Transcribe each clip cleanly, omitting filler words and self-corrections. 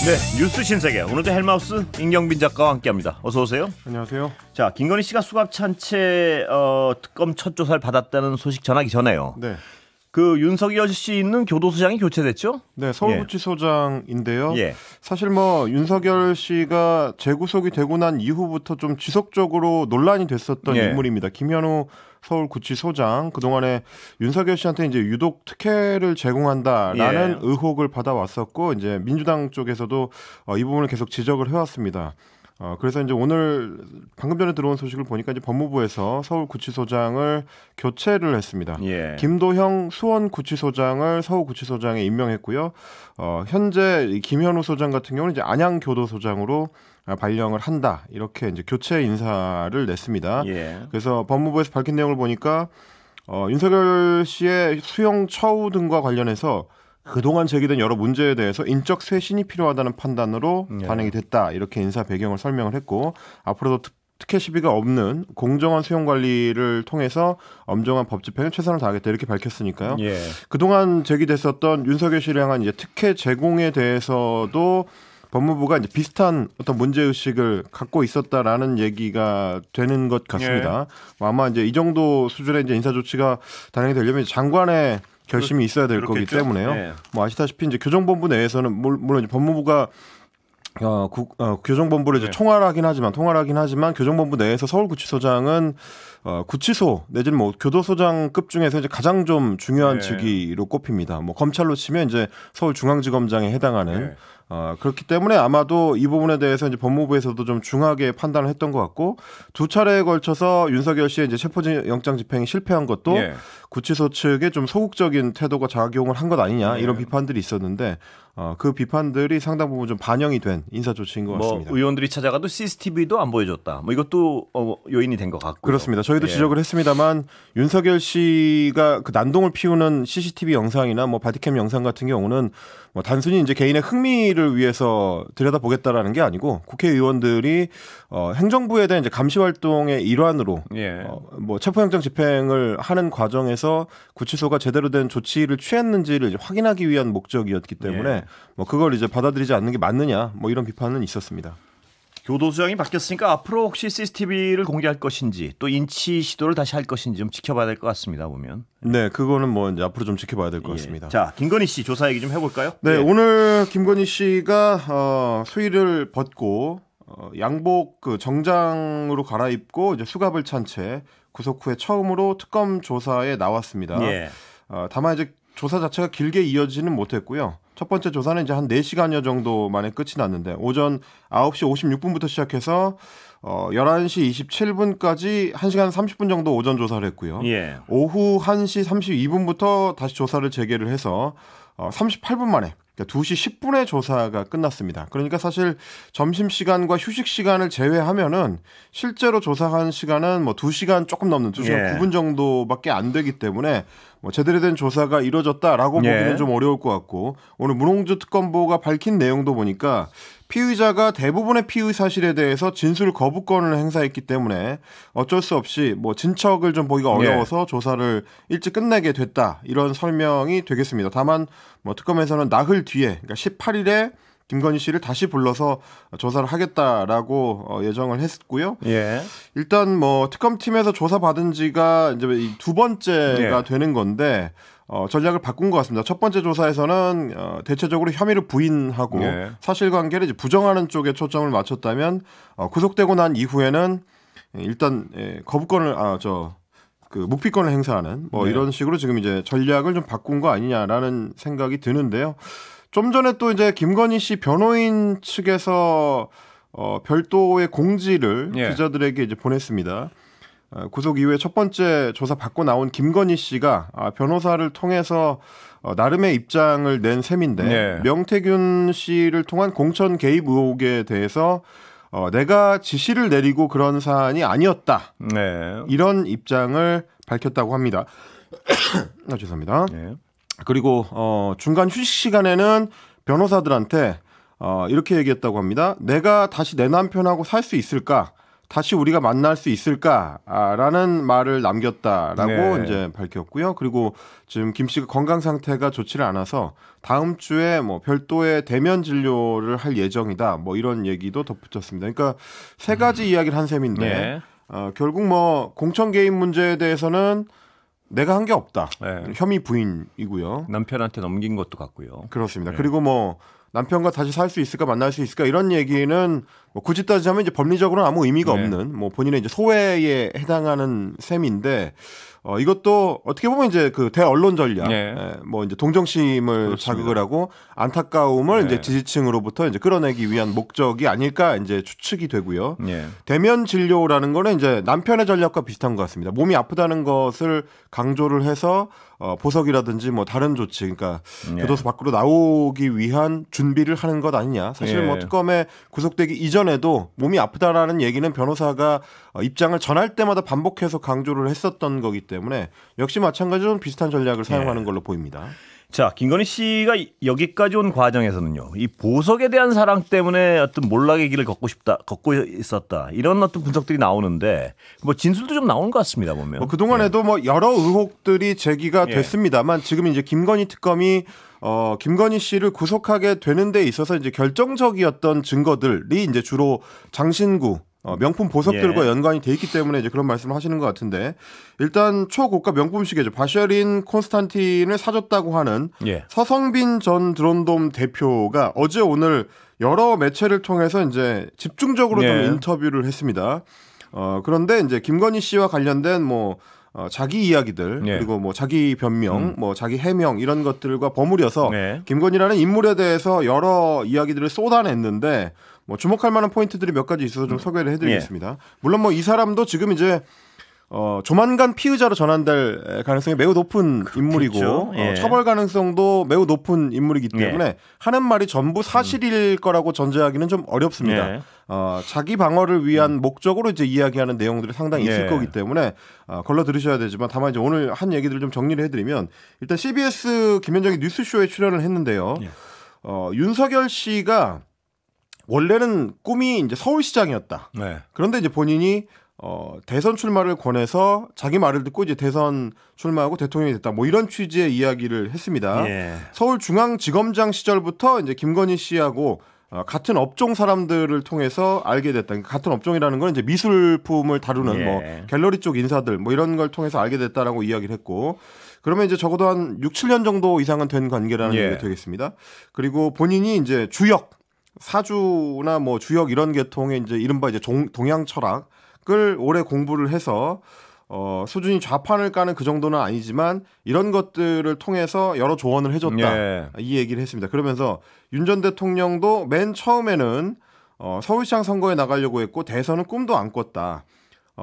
네, 뉴스 신세계. 오늘도 헬마우스 임경빈 작가와 함께합니다. 어서 오세요. 안녕하세요. 자, 김건희 씨가 수갑찬채 특검 첫 조사를 받았다는 소식 전하기 전에요. 네. 그 윤석열 씨 있는 교도소장이 교체됐죠? 네, 서울구치소장인데요. 예. 사실 뭐 윤석열 씨가 재구속이 되고 난 이후부터 좀 지속적으로 논란이 됐었던 예. 인물입니다. 김현우 서울구치소장, 그동안에 윤석열 씨한테 이제 유독 특혜를 제공한다라는 의혹을 받아왔었고, 이제 민주당 쪽에서도 이 부분을 계속 지적을 해왔습니다. 그래서 이제 오늘 방금 전에 들어온 소식을 보니까 이제 법무부에서 서울구치소장을 교체를 했습니다. 예. 김도형 수원구치소장을 서울구치소장에 임명했고요. 현재 김현우 소장 같은 경우는 이제 안양교도소장으로 발령을 한다, 이렇게 이제 교체 인사를 냈습니다. 예. 그래서 법무부에서 밝힌 내용을 보니까 윤석열 씨의 수용 처우 등과 관련해서 그동안 제기된 여러 문제에 대해서 인적 쇄신이 필요하다는 판단으로 반영이 됐다, 이렇게 인사 배경을 설명을 했고, 앞으로도 특혜 시비가 없는 공정한 수용 관리를 통해서 엄정한 법 집행에 최선을 다하겠다, 이렇게 밝혔으니까요. 예. 그동안 제기됐었던 윤석열 씨를 향한 이제 특혜 제공에 대해서도 법무부가 이제 비슷한 어떤 문제의식을 갖고 있었다라는 얘기가 되는 것 같습니다. 아마 이제 이 정도 수준의 이제 인사 조치가 단행이 되려면 장관의 결심이 있어야 될 거기 때문에요. 네. 뭐 아시다시피 이제 교정본부 내에서는 물론 이제 법무부가 교정본부를 이제 통할하긴 하지만 교정본부 내에서 서울구치소장은 구치소 내지는 뭐 교도소장급 중에서 이제 가장 좀 중요한 직위로 꼽힙니다. 뭐 검찰로 치면 이제 서울중앙지검장에 해당하는. 그렇기 때문에 아마도 이 부분에 대해서 이제 법무부에서도 좀 중하게 판단을 했던 것 같고, 두 차례에 걸쳐서 윤석열 씨의 이제 체포영장 집행이 실패한 것도 구치소 측의 좀 소극적인 태도가 작용을 한 것 아니냐, 이런 비판들이 있었는데 그 비판들이 상당 부분 좀 반영이 된 인사 조치인 것 같습니다. 뭐 의원들이 찾아가도 CCTV도 안 보여줬다. 뭐 이것도 요인이 된 것 같고. 그렇습니다. 저희도 지적을 했습니다만 윤석열 씨가 그 난동을 피우는 CCTV 영상이나 뭐 바디캠 영상 같은 경우는 뭐 단순히 이제 개인의 흥미를 위해서 들여다보겠다라는 게 아니고, 국회의원들이 행정부에 대한 이제 감시 활동의 일환으로 뭐 체포영장 집행을 하는 과정에서 구치소가 제대로 된 조치를 취했는지를 이제 확인하기 위한 목적이었기 때문에 뭐 그걸 이제 받아들이지 않는 게 맞느냐, 뭐 이런 비판은 있었습니다. 교도소장이 바뀌었으니까 앞으로 혹시 CCTV를 공개할 것인지, 또 인치 시도를 다시 할 것인지 좀 지켜봐야 될 것 같습니다. 보면. 네, 그거는 뭐 이제 앞으로 좀 지켜봐야 될 것 같습니다. 자, 김건희 씨 조사 얘기 좀 해볼까요? 네, 오늘 김건희 씨가 수의를 벗고 양복 그 정장으로 갈아입고 이제 수갑을 찬 채 구속 후에 처음으로 특검 조사에 나왔습니다. 다만 이제 조사 자체가 길게 이어지는 못했고요. 첫 번째 조사는 이제 한 4시간여 정도 만에 끝이 났는데, 오전 9시 56분부터 시작해서 11시 27분까지 1시간 30분 정도 오전 조사를 했고요. 오후 1시 32분부터 다시 조사를 재개를 해서 38분 만에, 그러니까 2시 10분에 조사가 끝났습니다. 그러니까 사실 점심시간과 휴식시간을 제외하면은 실제로 조사한 시간은 뭐 2시간 조금 넘는 2시간 9분 정도밖에 안 되기 때문에 뭐 제대로 된 조사가 이루어졌다라고 보기는 좀 어려울 것 같고, 오늘 문홍주 특검보가 밝힌 내용도 보니까 피의자가 대부분의 피의 사실에 대해서 진술 거부권을 행사했기 때문에 어쩔 수 없이 뭐 진척을 좀 보기가 어려워서 조사를 일찍 끝내게 됐다, 이런 설명이 되겠습니다. 다만 뭐 특검에서는 나흘 뒤에, 그러니까 18일에 김건희 씨를 다시 불러서 조사를 하겠다라고 예정을 했고요. 일단 뭐 특검팀에서 조사받은 지가 이제 두 번째가 되는 건데 전략을 바꾼 것 같습니다. 첫 번째 조사에서는 대체적으로 혐의를 부인하고 사실관계를 이제 부정하는 쪽에 초점을 맞췄다면, 구속되고 난 이후에는 일단 거부권을 그 묵비권을 행사하는 뭐 이런 식으로 지금 이제 전략을 좀 바꾼 거 아니냐라는 생각이 드는데요. 좀 전에 또 이제 김건희 씨 변호인 측에서 별도의 공지를 기자들에게 이제 보냈습니다. 구속 이후에 첫 번째 조사 받고 나온 김건희 씨가 변호사를 통해서 나름의 입장을 낸 셈인데, 명태균 씨를 통한 공천 개입 의혹에 대해서 내가 지시를 내리고 그런 사안이 아니었다, 이런 입장을 밝혔다고 합니다. 죄송합니다. 그리고 중간 휴식 시간에는 변호사들한테 이렇게 얘기했다고 합니다. 내가 다시 내 남편하고 살 수 있을까? 다시 우리가 만날 수 있을까라는 말을 남겼다라고 네. 이제 밝혔고요. 그리고 지금 김 씨가 건강 상태가 좋지를 않아서 다음 주에 뭐 별도의 대면 진료를 할 예정이다. 뭐 이런 얘기도 덧붙였습니다. 그러니까 세 가지 이야기를 한 셈인데 네. 결국 뭐 공천 개입 문제에 대해서는 내가 한 게 없다. 네. 혐의 부인이고요. 남편한테 넘긴 것도 같고요. 그렇습니다. 네. 그리고 뭐 남편과 다시 살 수 있을까 만날 수 있을까 이런 얘기는 뭐 굳이 따지자면 이제 법리적으로는 아무 의미가 네. 없는 뭐 본인의 이제 소외에 해당하는 셈인데 이것도 어떻게 보면 이제 그 대언론 전략, 네. 뭐 이제 동정심을 그렇습니다. 자극을 하고 안타까움을 네. 이제 지지층으로부터 이제 끌어내기 위한 목적이 아닐까 이제 추측이 되고요. 네. 대면 진료라는 거는 이제 남편의 전략과 비슷한 것 같습니다. 몸이 아프다는 것을 강조를 해서 보석이라든지 뭐 다른 조치, 그러니까 네. 교도소 밖으로 나오기 위한 준비를 하는 것 아니냐. 사실 네. 뭐 특검에 구속되기 이전에도 몸이 아프다라는 얘기는 변호사가 입장을 전할 때마다 반복해서 강조를 했었던 거기 때문에 역시 마찬가지로 비슷한 전략을 사용하는 걸로 보입니다. 자, 김건희 씨가 여기까지 온 과정에서는요, 이 보석에 대한 사랑 때문에 어떤 몰락의 길을 걷고 있었다. 이런 어떤 분석들이 나오는데, 뭐 진술도 좀 나오는 것 같습니다, 보면. 뭐 그동안에도 뭐 여러 의혹들이 제기가 예. 됐습니다만 지금 이제 김건희 특검이 김건희 씨를 구속하게 되는 데 있어서 이제 결정적이었던 증거들이 이제 주로 장신구 명품 보석들과 예. 연관이 돼 있기 때문에 이제 그런 말씀을 하시는 것 같은데 일단 초고가 명품 시계죠. 바샤린 콘스탄틴을 사줬다고 하는 예. 서성빈 전 드론돔 대표가 어제 오늘 여러 매체를 통해서 이제 집중적으로 좀 예. 인터뷰를 했습니다. 그런데 이제 김건희 씨와 관련된 뭐 자기 이야기들 예. 그리고 뭐 자기 변명, 뭐 자기 해명 이런 것들과 버무려서 네. 김건희라는 인물에 대해서 여러 이야기들을 쏟아냈는데 뭐 주목할 만한 포인트들이 몇 가지 있어서 좀 소개를 해드리겠습니다. 물론 뭐 이 사람도 지금 이제 조만간 피의자로 전환될 가능성이 매우 높은 인물이고 예. 처벌 가능성도 매우 높은 인물이기 때문에 예. 하는 말이 전부 사실일 거라고 전제하기는 좀 어렵습니다. 예. 자기 방어를 위한 목적으로 이제 이야기하는 내용들이 상당히 있을 예. 거기 때문에 걸러 들으셔야 되지만 다만 이제 오늘 한 얘기들을 좀 정리를 해드리면 일단 CBS 김현정의 뉴스쇼에 출연을 했는데요. 예. 윤석열 씨가 원래는 꿈이 이제 서울시장이었다. 네. 그런데 이제 본인이 대선 출마를 권해서 자기 말을 듣고 이제 대선 출마하고 대통령이 됐다. 뭐 이런 취지의 이야기를 했습니다. 예. 서울중앙지검장 시절부터 이제 김건희 씨하고 같은 업종 사람들을 통해서 알게 됐다. 그러니까 같은 업종이라는 건 이제 미술품을 다루는 예. 뭐 갤러리 쪽 인사들 뭐 이런 걸 통해서 알게 됐다라고 이야기를 했고 그러면 이제 적어도 한 6, 7년 정도 이상은 된 관계라는 예. 얘기가 되겠습니다. 그리고 본인이 이제 주역 사주나 뭐 주역 이런 계통의 이제 이른바 이제 동양 철학을 오래 공부를 해서 수준이 좌판을 까는 그 정도는 아니지만 이런 것들을 통해서 여러 조언을 해줬다. 예. 이 얘기를 했습니다. 그러면서 윤 전 대통령도 맨 처음에는 서울시장 선거에 나가려고 했고 대선은 꿈도 안 꿨다.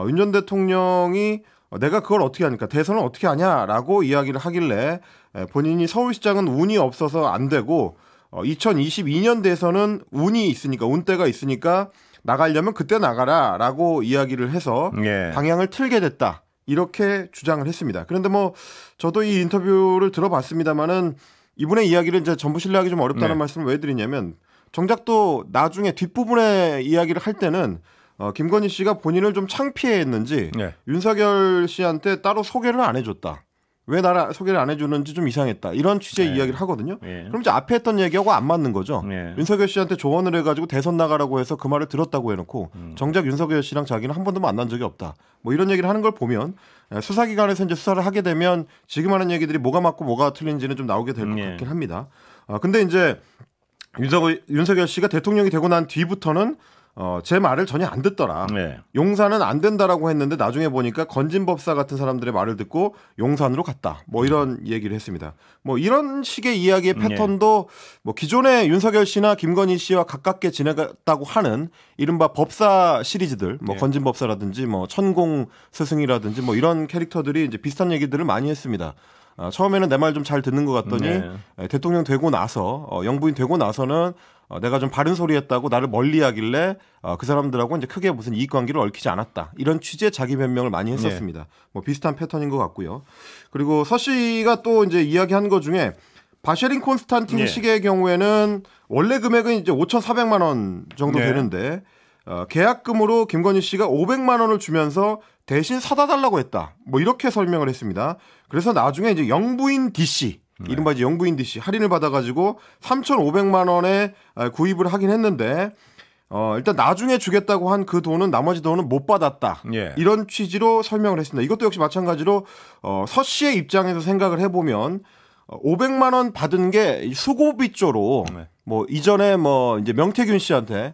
윤 전 대통령이 내가 그걸 어떻게 하니까 대선을 어떻게 하냐라고 이야기를 하길래 본인이 서울시장은 운이 없어서 안 되고 2022년 대선은 운이 있으니까 운때가 있으니까 나가려면 그때 나가라라고 이야기를 해서 예. 방향을 틀게 됐다. 이렇게 주장을 했습니다. 그런데 뭐 저도 이 인터뷰를 들어봤습니다만은 이분의 이야기를 이제 전부 신뢰하기 좀 어렵다는 네. 말씀을 왜 드리냐면 정작 또 나중에 뒷부분의 이야기를 할 때는 김건희 씨가 본인을 좀 창피해했는지 네. 윤석열 씨한테 따로 소개를 안 해줬다. 왜 나를 소개를 안 해주는지 좀 이상했다. 이런 취지의 네. 이야기를 하거든요. 예. 그럼 이제 앞에 했던 얘기하고 안 맞는 거죠. 예. 윤석열 씨한테 조언을 해가지고 대선 나가라고 해서 그 말을 들었다고 해놓고 정작 윤석열 씨랑 자기는 한 번도 만난 적이 없다. 뭐 이런 얘기를 하는 걸 보면 수사기관에서 이제 수사를 하게 되면 지금 하는 얘기들이 뭐가 맞고 뭐가 틀린지는 좀 나오게 될 것 예. 같긴 합니다. 근데 이제 윤석열 씨가 대통령이 되고 난 뒤부터는 제 말을 전혀 안 듣더라. 네. 용산은 안 된다라고 했는데 나중에 보니까 건진법사 같은 사람들의 말을 듣고 용산으로 갔다. 뭐 이런 얘기를 했습니다. 뭐 이런 식의 이야기의 패턴도 뭐 기존의 윤석열 씨나 김건희 씨와 가깝게 지내갔다고 하는 이른바 법사 시리즈들, 뭐 건진법사라든지 뭐 천공 스승이라든지 뭐 이런 캐릭터들이 이제 비슷한 얘기들을 많이 했습니다. 처음에는 내 말 좀 잘 듣는 것 같더니 대통령 되고 나서 영부인 되고 나서는 내가 좀 바른 소리 했다고 나를 멀리하길래 그 사람들하고 이제 크게 무슨 이익관계를 얽히지 않았다. 이런 취지의 자기 변명을 많이 했었습니다. 뭐 비슷한 패턴인 것 같고요. 그리고 서 씨가 또 이제 이야기한 것 중에 바쉐린 콘스탄틴 시계의 경우에는 원래 금액은 이제 5,400만 원 정도 되는데 계약금으로 김건희 씨가 500만 원을 주면서 대신 사다 달라고 했다. 뭐 이렇게 설명을 했습니다. 그래서 나중에 이제 영부인 DC, 이른바 이제 영부인 DC 할인을 받아가지고 3,500만 원에 구입을 하긴 했는데 일단 나중에 주겠다고 한 그 돈은 나머지 돈은 못 받았다. 예. 이런 취지로 설명을 했습니다. 이것도 역시 마찬가지로 서 씨의 입장에서 생각을 해보면 500만 원 받은 게 수고비 조로 뭐 이전에 뭐 이제 명태균 씨한테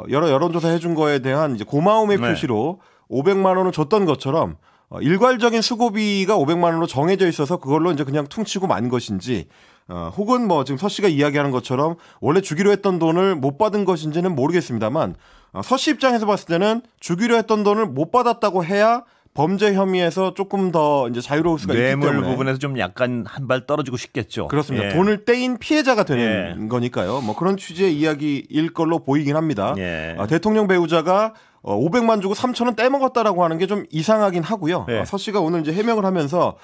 여러 여론조사 해준 거에 대한 이제 고마움의 표시로 500만 원을 줬던 것처럼 일괄적인 수고비가 500만 원으로 정해져 있어서 그걸로 이제 그냥 퉁치고 만 것인지 혹은 뭐 지금 서 씨가 이야기하는 것처럼 원래 주기로 했던 돈을 못 받은 것인지는 모르겠습니다만 서 씨 입장에서 봤을 때는 주기로 했던 돈을 못 받았다고 해야 범죄 혐의에서 조금 더 이제 자유로울 수가 있기 때문에 뇌물 부분에서 좀 약간 한 발 떨어지고 싶겠죠. 그렇습니다. 예. 돈을 떼인 피해자가 되는 거니까요. 뭐 그런 취지의 이야기일 걸로 보이긴 합니다. 예. 대통령 배우자가 500만 주고 3천원 떼먹었다라고 하는 게 좀 이상하긴 하고요. 예. 서 씨가 오늘 이제 해명을 하면서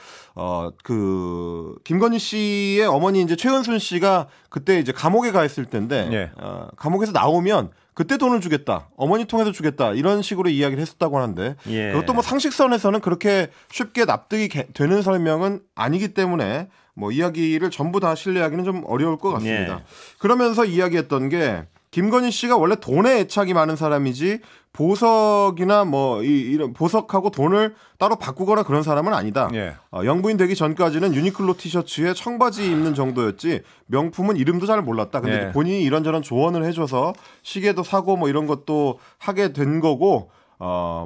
김건희 씨의 어머니 이제 최은순 씨가 그때 이제 감옥에 가 있을 때인데 예. 감옥에서 나오면 그때 돈을 주겠다. 어머니 통해서 주겠다. 이런 식으로 이야기를 했었다고 하는데 예. 그것도 뭐 상식선에서는 그렇게 쉽게 납득이 되는 설명은 아니기 때문에 뭐 이야기를 전부 다 신뢰하기는 좀 어려울 것 같습니다. 예. 그러면서 이야기했던 게 김건희 씨가 원래 돈에 애착이 많은 사람이지 보석이나 뭐 이런 보석하고 돈을 따로 바꾸거나 그런 사람은 아니다. 예. 영부인 되기 전까지는 유니클로 티셔츠에 청바지 입는 정도였지 명품은 이름도 잘 몰랐다. 근데 예. 본인이 이런저런 조언을 해줘서 시계도 사고 뭐 이런 것도 하게 된 거고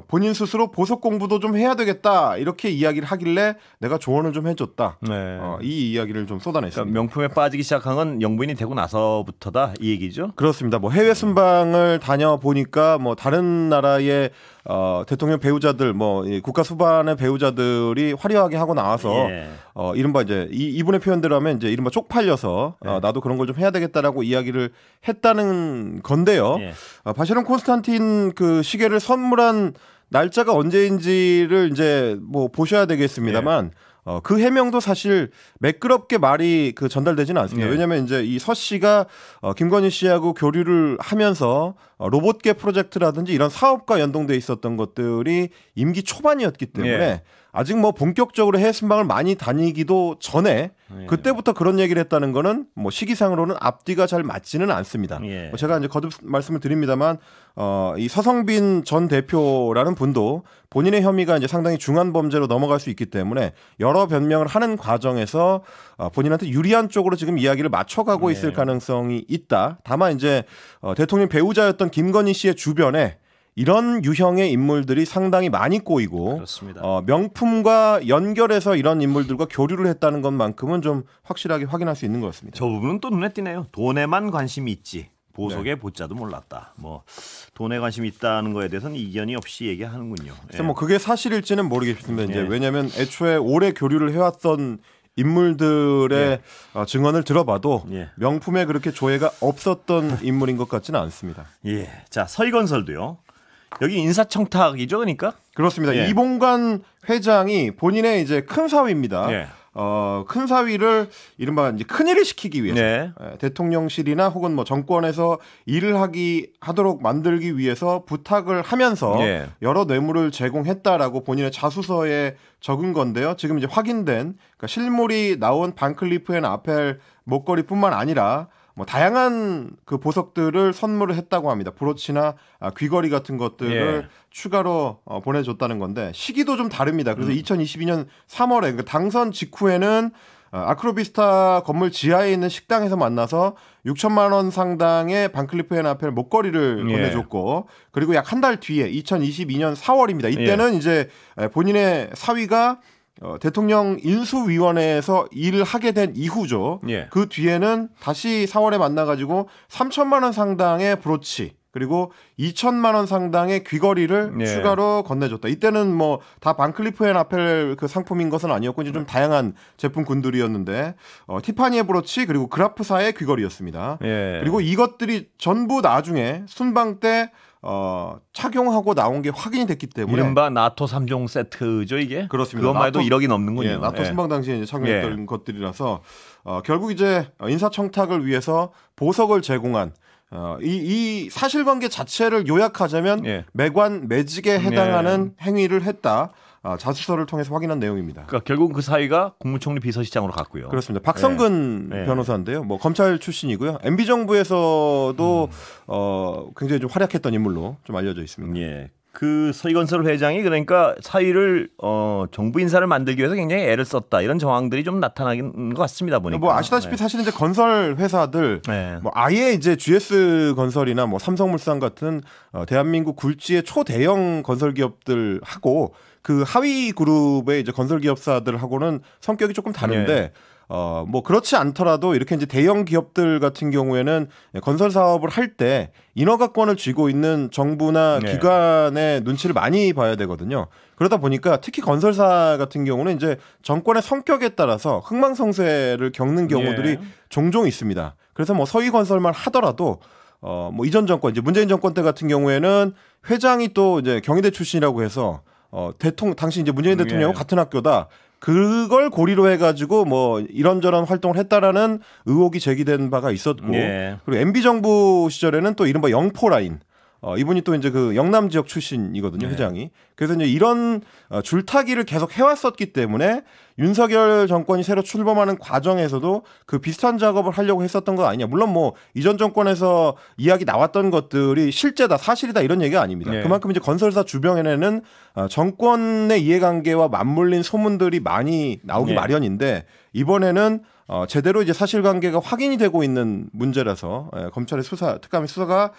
본인 스스로 보석 공부도 좀 해야 되겠다 이렇게 이야기를 하길래 내가 조언을 좀 해줬다. 네. 이 이야기를 좀 쏟아냈습니다. 그러니까 명품에 빠지기 시작한 건 영부인이 되고 나서부터다 이 얘기죠. 그렇습니다. 뭐 해외 순방을 다녀 보니까 뭐 다른 나라의 대통령 배우자들 뭐 국가 수반의 배우자들이 화려하게 하고 나와서 예. 이른바 이제 이분의 표현대로 하면 이제 이른바 쪽팔려서 나도 그런 걸 좀 해야 되겠다라고 이야기를 했다는 건데요. 예. 바시론 콘스탄틴 그 시계를 선물한 날짜가 언제인지를 이제 뭐 보셔야 되겠습니다만 그 해명도 사실 매끄럽게 말이 그 전달되지는 않습니다. 예. 왜냐하면 이제 이 서 씨가 김건희 씨하고 교류를 하면서 로봇계 프로젝트라든지 이런 사업과 연동돼 있었던 것들이 임기 초반이었기 때문에 예. 아직 뭐 본격적으로 해외 순방을 많이 다니기도 전에 그때부터 그런 얘기를 했다는 거는 뭐 시기상으로는 앞뒤가 잘 맞지는 않습니다. 예. 뭐 제가 이제 거듭 말씀을 드립니다만 이 서성빈 전 대표라는 분도 본인의 혐의가 이제 상당히 중한 범죄로 넘어갈 수 있기 때문에 여러 변명을 하는 과정에서 본인한테 유리한 쪽으로 지금 이야기를 맞춰가고 있을 가능성이 있다. 다만 이제 대통령 배우자였던 김건희 씨의 주변에 이런 유형의 인물들이 상당히 많이 꼬이고 그렇습니다. 명품과 연결해서 이런 인물들과 교류를 했다는 것만큼은 좀 확실하게 확인할 수 있는 것 같습니다. 저 부분은 또 눈에 띄네요. 돈에만 관심이 있지. 보석의 보자도 몰랐다. 뭐 돈에 관심이 있다는 거에 대해서는 이견이 없이 얘기하는군요. 그래서 뭐 그게 사실일지는 모르겠습니다. 이제 예. 왜냐하면 애초에 오래 교류를 해왔던 인물들의 증언을 들어봐도 예. 명품에 그렇게 조예가 없었던 인물인 것 같지는 않습니다. 예. 자, 서희건설도요. 여기 인사청탁이죠, 그러니까? 그렇습니다. 예. 이봉관 회장이 본인의 이제 큰 사위입니다. 예. 큰 사위를 이른바 이제 큰일을 시키기 위해서 네. 대통령실이나 혹은 뭐 정권에서 일을 하도록 만들기 위해서 부탁을 하면서 예. 여러 뇌물을 제공했다라고 본인의 자수서에 적은 건데요. 지금 이제 확인된 그러니까 실물이 나온 반클리프 앤 아펠 목걸이뿐만 아니라 뭐 다양한 그 보석들을 선물을 했다고 합니다. 브로치나 귀걸이 같은 것들을 예. 추가로 보내줬다는 건데 시기도 좀 다릅니다. 그래서 2022년 3월에 그러니까 당선 직후에는 아크로비스타 건물 지하에 있는 식당에서 만나서 6천만 원 상당의 반클리프 앤 아펠 목걸이를 예. 보내줬고 그리고 약 한 달 뒤에 2022년 4월입니다. 이때는 이제 본인의 사위가 대통령 인수위원회에서 일을 하게 된 이후죠. 예. 그 뒤에는 다시 4월에 만나가지고 3천만 원 상당의 브로치 그리고 2천만 원 상당의 귀걸이를 예. 추가로 건네줬다. 이때는 뭐 다 반클리프 앤 아펠 그 상품인 것은 아니었고 이제 좀 다양한 제품군들이었는데 티파니의 브로치 그리고 그라프사의 귀걸이였습니다. 예. 그리고 이것들이 전부 나중에 순방 때 착용하고 나온 게 확인이 됐기 때문에 이른바 나토 3종 세트죠, 이게? 그렇습니다. 그것만 해도 1억이 넘는군요. 예, 나토 순방 당시에 이제 착용했던 예. 것들이라서 결국 이제 인사청탁을 위해서 보석을 제공한 이 사실관계 자체를 요약하자면 예. 매관 매직에 해당하는 행위를 했다. 자수서를 통해서 확인한 내용입니다. 그러니까 결국 그 사이가 국무총리 비서실장으로 갔고요. 그렇습니다. 박성근 변호사인데요. 뭐 검찰 출신이고요. MB 정부에서도 굉장히 좀 활약했던 인물로 좀 알려져 있습니다. 예. 그 서희건설 회장이 그러니까 사위를 정부 인사를 만들기 위해서 굉장히 애를 썼다 이런 정황들이 좀 나타나는 것 같습니다. 보니까. 뭐 아시다시피 사실 이제 건설 회사들 뭐 아예 이제 GS 건설이나 뭐 삼성물산 같은 대한민국 굴지의 초대형 건설 기업들하고 그 하위 그룹의 이제 건설 기업사들하고는 성격이 조금 다른데. 뭐 그렇지 않더라도 이렇게 이제 대형 기업들 같은 경우에는 건설 사업을 할 때 인허가권을 쥐고 있는 정부나 기관의 눈치를 많이 봐야 되거든요. 그러다 보니까 특히 건설사 같은 경우는 이제 정권의 성격에 따라서 흥망성쇠를 겪는 경우들이 종종 있습니다. 그래서 뭐 서희건설만 하더라도 뭐 이전 정권 이제 문재인 정권 때 같은 경우에는 회장이 또 이제 경희대 출신이라고 해서 당시 이제 문재인 대통령하고 같은 학교다. 그걸 고리로 해가지고 뭐 이런저런 활동을 했다라는 의혹이 제기된 바가 있었고 그리고 MB 정부 시절에는 또 이른바 영포라인 이분이 또 이제 그 영남 지역 출신이거든요 회장이. 그래서 이제 이런 줄타기를 계속 해왔었기 때문에 윤석열 정권이 새로 출범하는 과정에서도 그 비슷한 작업을 하려고 했었던 거 아니냐. 물론 뭐 이전 정권에서 이야기 나왔던 것들이 실제다 사실이다 이런 얘기가 아닙니다. 그만큼 이제 건설사 주변에는 정권의 이해관계와 맞물린 소문들이 많이 나오기 마련인데 이번에는 제대로 이제 사실관계가 확인이 되고 있는 문제라서 검찰의 특감의 수사가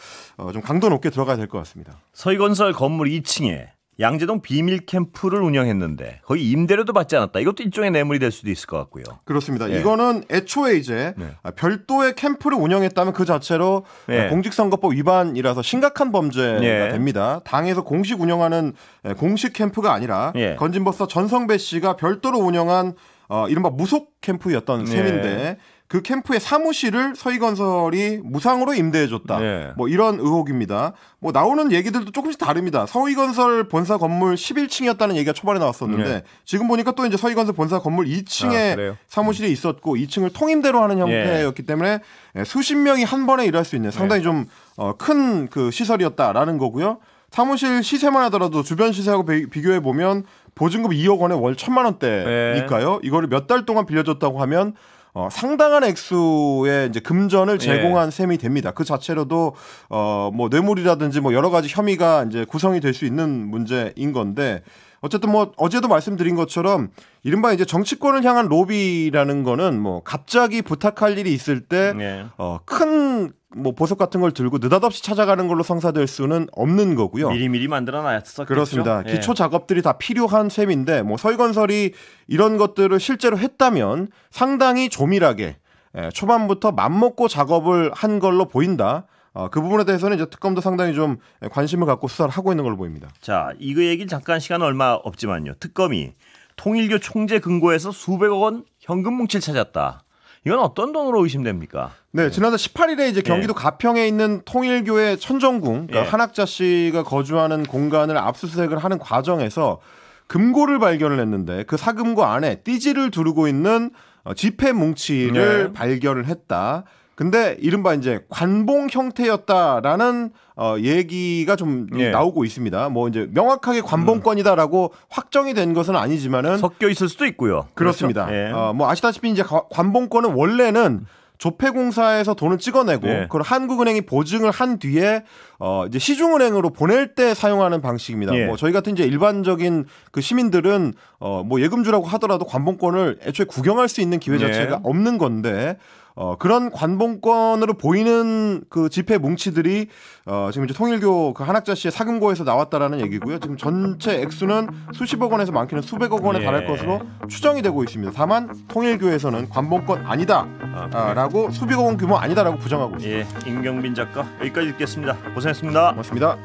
좀 강도 높게 들어가야 될 것 같습니다. 서희건설 건물 2층에 양재동 비밀 캠프를 운영했는데 거의 임대료도 받지 않았다. 이것도 일종의 뇌물이 될 수도 있을 것 같고요. 그렇습니다. 이거는 애초에 이제 별도의 캠프를 운영했다면 그 자체로 공직선거법 위반이라서 심각한 범죄가 됩니다. 당에서 공식 운영하는 공식 캠프가 아니라 건진버스 전성배 씨가 별도로 운영한 이른바 무속 캠프였던 셈인데 그 캠프의 사무실을 서희건설이 무상으로 임대해줬다. 뭐 이런 의혹입니다. 뭐 나오는 얘기들도 조금씩 다릅니다. 서희건설 본사 건물 11층이었다는 얘기가 초반에 나왔었는데 지금 보니까 또 이제 서희건설 본사 건물 2층에 사무실이 있었고 2층을 통임대로 하는 형태였기 때문에 수십 명이 한 번에 일할 수 있는 상당히 좀 큰 그 시설이었다라는 거고요. 사무실 시세만 하더라도 주변 시세하고 비교해 보면 보증금 2억 원에 월 1,000만 원대니까요. 이거를 몇 달 동안 빌려줬다고 하면 상당한 액수의 이제 금전을 제공한 셈이 됩니다. 그 자체로도 뭐 뇌물이라든지 뭐 여러 가지 혐의가 이제 구성이 될 수 있는 문제인 건데 어쨌든 뭐 어제도 말씀드린 것처럼 이른바 이제 정치권을 향한 로비라는 거는 뭐 갑자기 부탁할 일이 있을 때 큰 뭐 보석 같은 걸 들고 느닷없이 찾아가는 걸로 성사될 수는 없는 거고요. 미리미리 만들어놨었겠죠. 그렇습니다. 기초 작업들이 다 필요한 셈인데 뭐 서희건설이 이런 것들을 실제로 했다면 상당히 조밀하게 초반부터 맘먹고 작업을 한 걸로 보인다. 그 부분에 대해서는 이제 특검도 상당히 좀 관심을 갖고 수사를 하고 있는 걸로 보입니다. 자, 이거 얘기 잠깐 시간 얼마 없지만요. 특검이 통일교 총재 금고에서 수백억 원 현금 뭉치를 찾았다. 이건 어떤 돈으로 의심됩니까? 네, 지난달 18일에 이제 경기도 가평에 있는 통일교의 천정궁, 그러니까 한학자 씨가 거주하는 공간을 압수수색을 하는 과정에서 금고를 발견을 했는데 그 사금고 안에 띠지를 두르고 있는 지폐 뭉치를 발견을 했다. 근데 이른바 이제 관봉 형태였다라는 얘기가 좀 나오고 있습니다. 뭐 이제 명확하게 관봉권이다라고 확정이 된 것은 아니지만은 섞여 있을 수도 있고요. 그렇습니다. 그렇죠? 뭐 아시다시피 이제 관봉권은 원래는 조폐공사에서 돈을 찍어내고 그걸 한국은행이 보증을 한 뒤에 이제 시중은행으로 보낼 때 사용하는 방식입니다. 뭐 저희 같은 이제 일반적인 그 시민들은 뭐 예금주라고 하더라도 관봉권을 애초에 구경할 수 있는 기회 자체가 없는 건데 그런 관봉권으로 보이는 그 지폐 뭉치들이 지금 이제 통일교 그 한학자 씨의 사금고에서 나왔다라는 얘기고요. 지금 전체 액수는 수십억 원에서 많게는 수백억 원에 달할 것으로 추정이 되고 있습니다. 다만 통일교에서는 관봉권 아니다라고 수백억 원 규모 아니다라고 부정하고 있습니다. 임경빈 작가 여기까지 듣겠습니다. 고생했습니다. 고맙습니다.